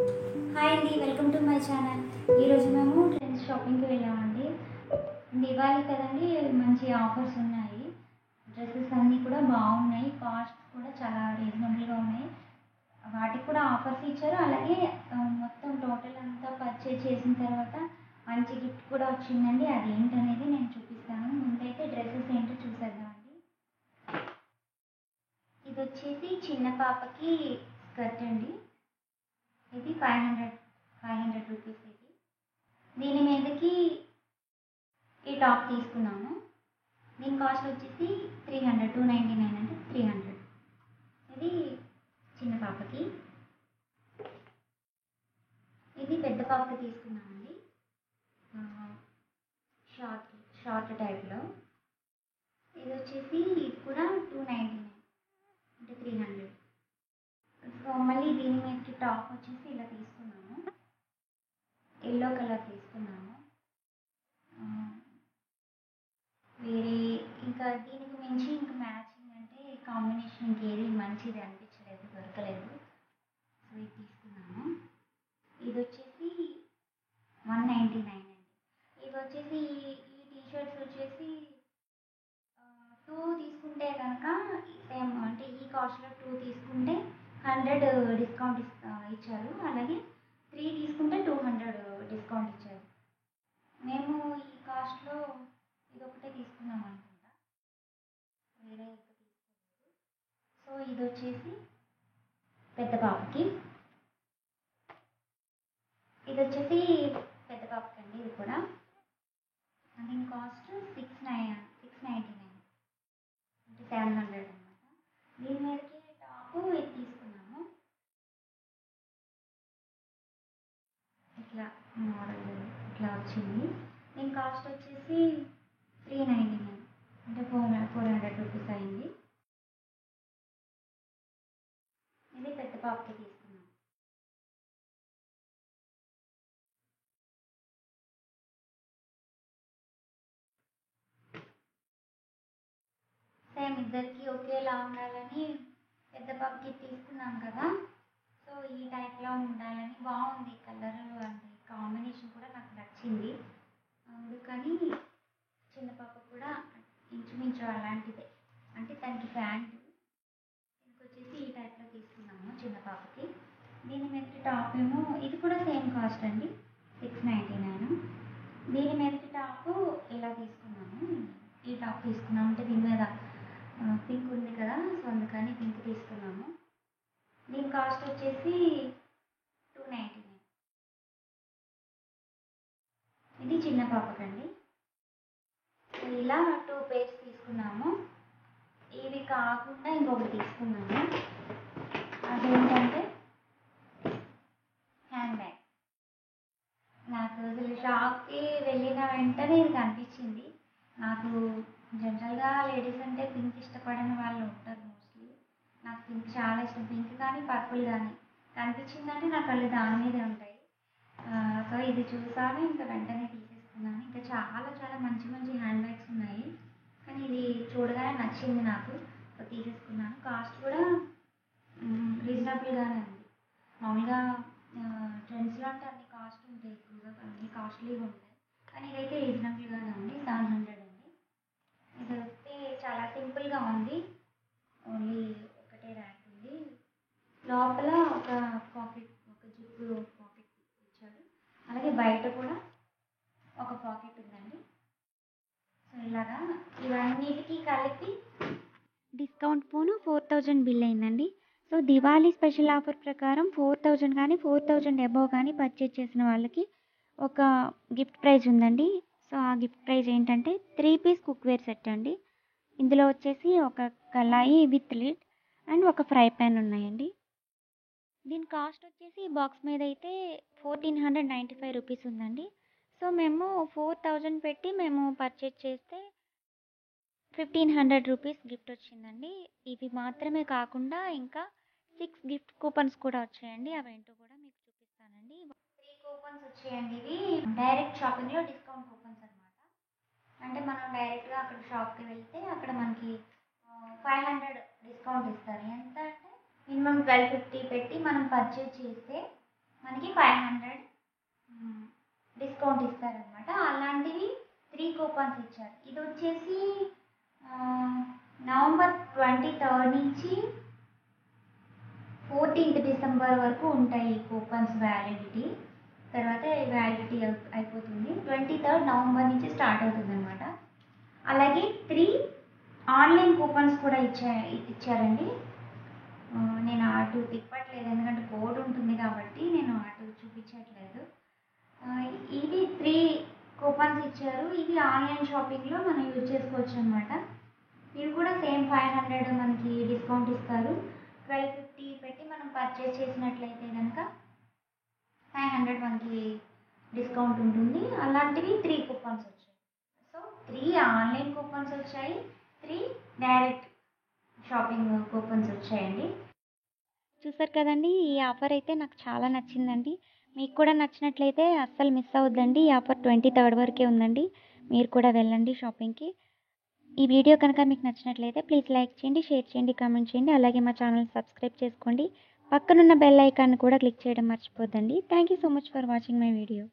Hi అండి, welcome to my channel. ఈరోజు మేము ట్రెండ్స్ షాపింగ్కి వెళ్ళామండి. దివాళీ కదండి, మంచి ఆఫర్స్ ఉన్నాయి. డ్రెస్సెస్ అన్నీ కూడా బాగున్నాయి, కాస్ట్ కూడా చాలా రీజనబుల్గా ఉన్నాయి. వాటికి కూడా ఆఫర్స్ ఇచ్చారు. అలాగే మొత్తం టోటల్ అంతా పర్చేజ్ చేసిన తర్వాత మంచి గిఫ్ట్ కూడా వచ్చిందండి. అది ఏంటనేది నేను చూపిస్తాను. ముందైతే డ్రెస్సెస్ ఏంటో చూసేద్దామండి. ఇది వచ్చేసి చిన్న పాపకి స్కర్ట్ అండి. ఇది 500 రూపీస్. ఇది దీని మీదకి ఈ టాప్ తీసుకున్నాము. దీని కాస్ట్ వచ్చేసి 300, 299 అంటే 300. ఇది చిన్న పాపకి. ఇది పెద్ద పాపకి తీసుకున్నామండి, షార్ట్ టైప్లో. ఇది వచ్చేసి ఇది కూడా 299 అంటే 300. సో మళ్ళీ దీని మీదకి టాప్ వచ్చేసి ఇలా తీసుకున్నాము, ఎల్లో కలర్ తీసుకున్నాము. వేరే ఇంకా దీనికి మించి ఇంకా మ్యాచింగ్ అంటే కాంబినేషన్ ఇంకేది మంచిది అనిపించలేదు, దొరకలేదు. సో ఇది తీసుకున్నాము. ఇది వచ్చేసి 199 అండి. ఇది వచ్చేసి ఈ టీషర్ట్స్ వచ్చేసి 2 తీసుకుంటే కనుక సేమ్ అంటే ఈ కాస్ట్లో 2 తీసుకుంటే 100 డిస్కౌంట్ ఇచ్చారు. అలాగే 3 తీసుకుంటే 200 డిస్కౌంట్ ఇచ్చారు. మేము ఈ కాస్ట్లో ఇది ఒకటే తీసుకున్నాం అనుకుంటా, వేరే ఎక్కువ తీసుకోలేదు. సో ఇది వచ్చేసి పెద్ద పాపకి. ఇది వచ్చేసి పెద్ద పాపకి అండి. ఇది కూడా దీని కాస్ట్ 699 అంటే 700 అనమాట. దీని మీదకి టాప్ ఇది తీసుకున్నాము, ఇట్లా మోడల్ ఇట్లా వచ్చింది. దీని కాస్ట్ వచ్చేసి 399 అంటే 400 రూపీస్ అయింది. ఇది పెద్ద పాపకి తీసుకున్నాం. సేమ్ ఇద్దరికి ఒకేలా ఉండాలని పెద్ద పాపకి తీసుకున్నాం కదా. సో ఈ టైప్లో ఉండాలని బాగుంది కలర్, అంటే కాంబినేషన్ కూడా నాకు నచ్చింది. అందుకని చిన్న పాప కూడా ఇంచుమించు అలాంటిదే, అంటే తనకి ప్యాంట్ దీనికి వచ్చేసి ఈ టైప్లో తీసుకున్నాము చిన్న పాపకి. దీని మీదకి టాప్ ఏమో ఇది కూడా సేమ్ కాస్ట్ అండి, 699. దీని మీదకి టాప్ ఇలా తీసుకున్నాము, ఈ టాప్ తీసుకున్నాము. అంటే దీని మీద పింక్ ఉంది కదా, సో అందుకని పింక్ తీసుకున్నాము. దీని కాస్ట్ వచ్చేసి 299. ఇది చిన్న పాపకండి. ఇలా 2 పేర్స్ తీసుకున్నాము. ఇవి కాకుండా ఇంకొకటి తీసుకున్నాము, అదేంటంటే హ్యాండ్ బ్యాగ్. నాకు అసలు షాప్కి వెళ్ళిన వెంటనే ఇది కనిపించింది. నాకు జనరల్గా లేడీస్ అంటే పింక్ ఇష్టపడని వాళ్ళు ఉంటారు మోస్ట్లీ. నాకు పింక్ చాలా ఇష్టం, పింక్ కానీ పర్పుల్ కానీ కనిపించిందంటే నా కళ్ళు దాని మీదే ఉంటాయి. సో ఇది చూసాను, ఇంకా వెంటనే తీసేసుకున్నాను. ఇంకా చాలా చాలా మంచి మంచి హ్యాండ్ బ్యాగ్స్ ఉన్నాయి, కానీ ఇది చూడగానే నచ్చింది నాకు, సో తీసేసుకున్నాను. కాస్ట్ కూడా రీజనబుల్గానే ఉంది. మామూలుగా ట్రెండ్స్లో అంటే అన్ని కాస్ట్ ఉంటాయి, ఎక్కువగా అన్ని కాస్ట్లీగా ఉంటాయి, కానీ ఇదైతే రీజనబుల్గానే ఉంది. 700 అండి. ఇది వస్తే చాలా సింపుల్గా ఉంది, ఓన్లీ ఒకటే ర్యాక్ ఉంది. లోపల ఒక పాకెట్, ఒక జిప్ పాకెట్ ఇచ్చాడు. అలాగే బయట కూడా ఒక పాకెట్ ఉందండి. సో ఇలాగా ఇవన్నిటికీ కలిపి డిస్కౌంట్ పోను 4000 బిల్ అయిందండి. సో దివాళీ స్పెషల్ ఆఫర్ ప్రకారం 4000 కానీ 4000 అబోవ్ కానీ పర్చేజ్ చేసిన వాళ్ళకి ఒక గిఫ్ట్ ప్రైజ్ ఉందండి. సో ఆ గిఫ్ట్ ప్రైజ్ ఏంటంటే 3 పీస్ కుక్వేర్ సెట్ అండి. ఇందులో వచ్చేసి ఒక కళాయి విత్ లిడ్ అండ్ ఒక ఫ్రై ప్యాన్ ఉన్నాయండి. దీని కాస్ట్ వచ్చేసి బాక్స్ మీద అయితే 1495 రూపీస్ ఉందండి. సో మేము 4000 పెట్టి మేము పర్చేజ్ చేస్తే 1500 రూపీస్ గిఫ్ట్ వచ్చిందండి. ఇవి మాత్రమే కాకుండా ఇంకా 6 గిఫ్ట్ కూపన్స్ కూడా వచ్చాయండి. అవేంటో కూడా మీకు చూపిస్తానండి. 3 కూపన్స్ వచ్చాయండి. ఇవి డైరెక్ట్ షాపింగ్లో డిస్కౌంట్ కూపన్స్ అనమాట. అంటే మనం డైరెక్ట్గా అక్కడ షాప్కి వెళ్తే అక్కడ మనకి 500 డిస్కౌంట్ ఇస్తారు. ఎంత అంటే మినిమం 1250 పెట్టి మనం పర్చేజ్ చేస్తే మనకి 500 డిస్కౌంట్ ఇస్తారనమాట. అలాంటివి 3 కూపన్స్ ఇచ్చారు. ఇది వచ్చేసి నవంబర్ 23 నుంచి 14th డిసెంబర్ వరకు ఉంటాయి ఈ కూపన్స్ వ్యాలిడిటీ. తర్వాత వ్యాలిడిటీ అయిపోతుంది. 23rd నవంబర్ నుంచి స్టార్ట్ అవుతుంది అనమాట. అలాగే 3 ఆన్లైన్ కూపన్స్ కూడా ఇచ్చారండి. నేను అటు తిప్పట్లేదు, ఎందుకంటే కోడ్ ఉంటుంది కాబట్టి నేను అటు చూపించట్లేదు. ఇవి 3 కూపన్స్ ఇచ్చారు. ఇవి ఆన్లైన్ షాపింగ్లో మనం యూజ్ చేసుకోవచ్చు అనమాట. ఇవి కూడా సేమ్ 500 మనకి డిస్కౌంట్ ఇస్తారు. 1250 పెట్టి మనం పర్చేస్ చేసినట్లయితే కనుక 500 మనకి డిస్కౌంట్ ఉంటుంది. అలాంటివి 3 కూపన్స్ వచ్చాయి. సో 3 ఆన్లైన్ కూపన్స్ వచ్చాయి, 3 డైరెక్ట్ షాపింగ్ కూపన్స్ వచ్చాయండి. చూసారు కదండి, ఈ ఆఫర్ అయితే నాకు చాలా నచ్చిందండి. మీకు కూడా నచ్చినట్లయితే అస్సలు మిస్ అవ్వద్దండి. ఈ ఆఫర్ 23rd వరకే ఉందండి. మీరు కూడా వెళ్ళండి షాపింగ్కి. ఈ వీడియో కనుక మీకు నచ్చినట్లయితే ప్లీజ్ లైక్ చేయండి, షేర్ చేయండి, కామెంట్ చేయండి. అలాగే మా ఛానల్ సబ్స్క్రైబ్ చేసుకోండి. పక్కనున్న బెల్ ఐకాన్ కూడా క్లిక్ చేయడం మర్చిపోద్దండి. Thank you so much for watching my video.